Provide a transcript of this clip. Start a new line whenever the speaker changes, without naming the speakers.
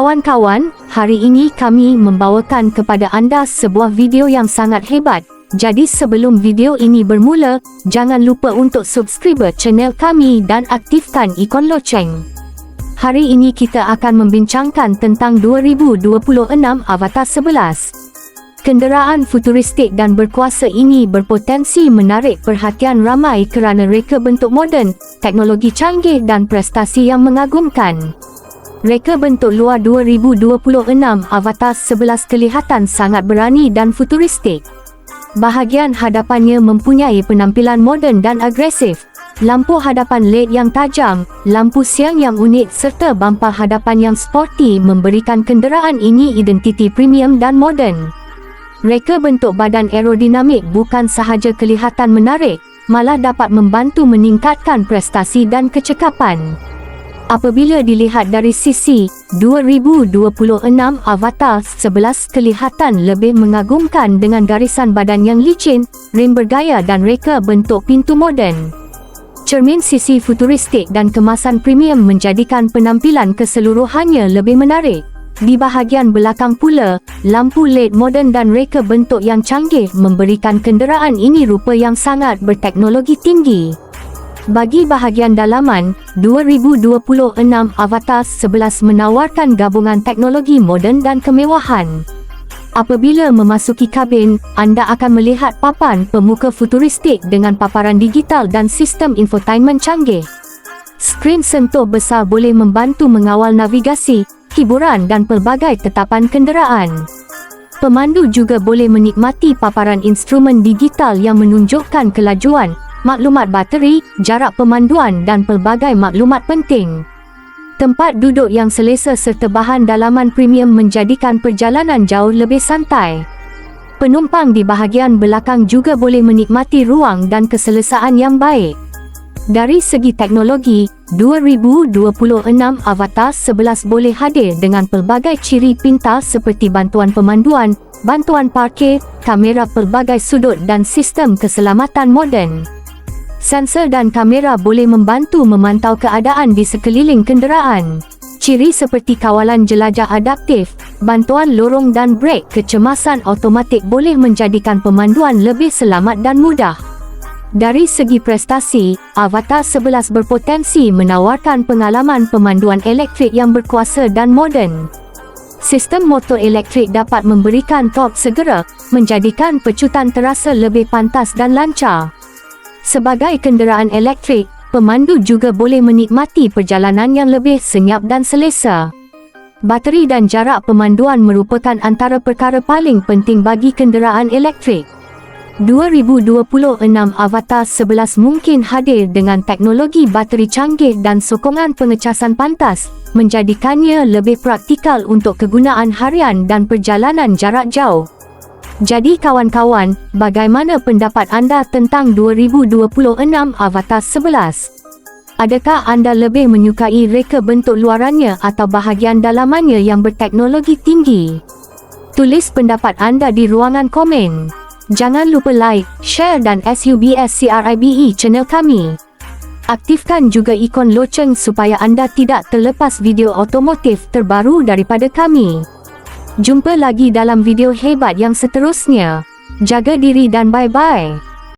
Kawan-kawan, hari ini kami membawakan kepada anda sebuah video yang sangat hebat. Jadi sebelum video ini bermula, jangan lupa untuk subscribe channel kami dan aktifkan ikon loceng. Hari ini kita akan membincangkan tentang 2026 Avatar 11. Kenderaan futuristik dan berkuasa ini berpotensi menarik perhatian ramai kerana reka bentuk moden, teknologi canggih dan prestasi yang mengagumkan. Reka bentuk luar 2026 Avatar 11 kelihatan sangat berani dan futuristik. Bahagian hadapannya mempunyai penampilan moden dan agresif. Lampu hadapan LED yang tajam, lampu siang yang unik serta bumper hadapan yang sporty memberikan kenderaan ini identiti premium dan moden. Reka bentuk badan aerodinamik bukan sahaja kelihatan menarik, malah dapat membantu meningkatkan prestasi dan kecekapan. Apabila dilihat dari sisi 2026 Avatar 11 kelihatan lebih mengagumkan dengan garisan badan yang licin, rem bergaya dan reka bentuk pintu moden. Cermin sisi futuristik dan kemasan premium menjadikan penampilan keseluruhannya lebih menarik. Di bahagian belakang pula, lampu LED moden dan reka bentuk yang canggih memberikan kenderaan ini rupa yang sangat berteknologi tinggi. Bagi bahagian dalaman, 2026 Avatar 11 menawarkan gabungan teknologi moden dan kemewahan. Apabila memasuki kabin, anda akan melihat papan pemuka futuristik dengan paparan digital dan sistem infotainment canggih. Skrin sentuh besar boleh membantu mengawal navigasi, hiburan dan pelbagai tetapan kenderaan. Pemandu juga boleh menikmati paparan instrumen digital yang menunjukkan kelajuan, maklumat bateri, jarak pemanduan dan pelbagai maklumat penting. Tempat duduk yang selesa serta bahan dalaman premium menjadikan perjalanan jauh lebih santai. Penumpang di bahagian belakang juga boleh menikmati ruang dan keselesaan yang baik. Dari segi teknologi, 2026 Avatar 11 boleh hadir dengan pelbagai ciri pintar seperti bantuan pemanduan, bantuan parkir, kamera pelbagai sudut dan sistem keselamatan moden. Sensor dan kamera boleh membantu memantau keadaan di sekeliling kenderaan. Ciri seperti kawalan jelajah adaptif, bantuan lorong dan brek kecemasan automatik boleh menjadikan pemanduan lebih selamat dan mudah. Dari segi prestasi, Avatar 11 berpotensi menawarkan pengalaman pemanduan elektrik yang berkuasa dan moden. Sistem motor elektrik dapat memberikan torque segera, menjadikan pecutan terasa lebih pantas dan lancar. Sebagai kenderaan elektrik, pemandu juga boleh menikmati perjalanan yang lebih senyap dan selesa. Bateri dan jarak pemanduan merupakan antara perkara paling penting bagi kenderaan elektrik. 2026 Avatar 11 mungkin hadir dengan teknologi bateri canggih dan sokongan pengecasan pantas, menjadikannya lebih praktikal untuk kegunaan harian dan perjalanan jarak jauh. Jadi kawan-kawan, bagaimana pendapat anda tentang 2026 Avatar 11? Adakah anda lebih menyukai reka bentuk luarannya atau bahagian dalamannya yang berteknologi tinggi? Tulis pendapat anda di ruangan komen. Jangan lupa like, share dan subscribe channel kami. Aktifkan juga ikon loceng supaya anda tidak terlepas video otomotif terbaru daripada kami. Jumpa lagi dalam video hebat yang seterusnya. Jaga diri dan bye-bye.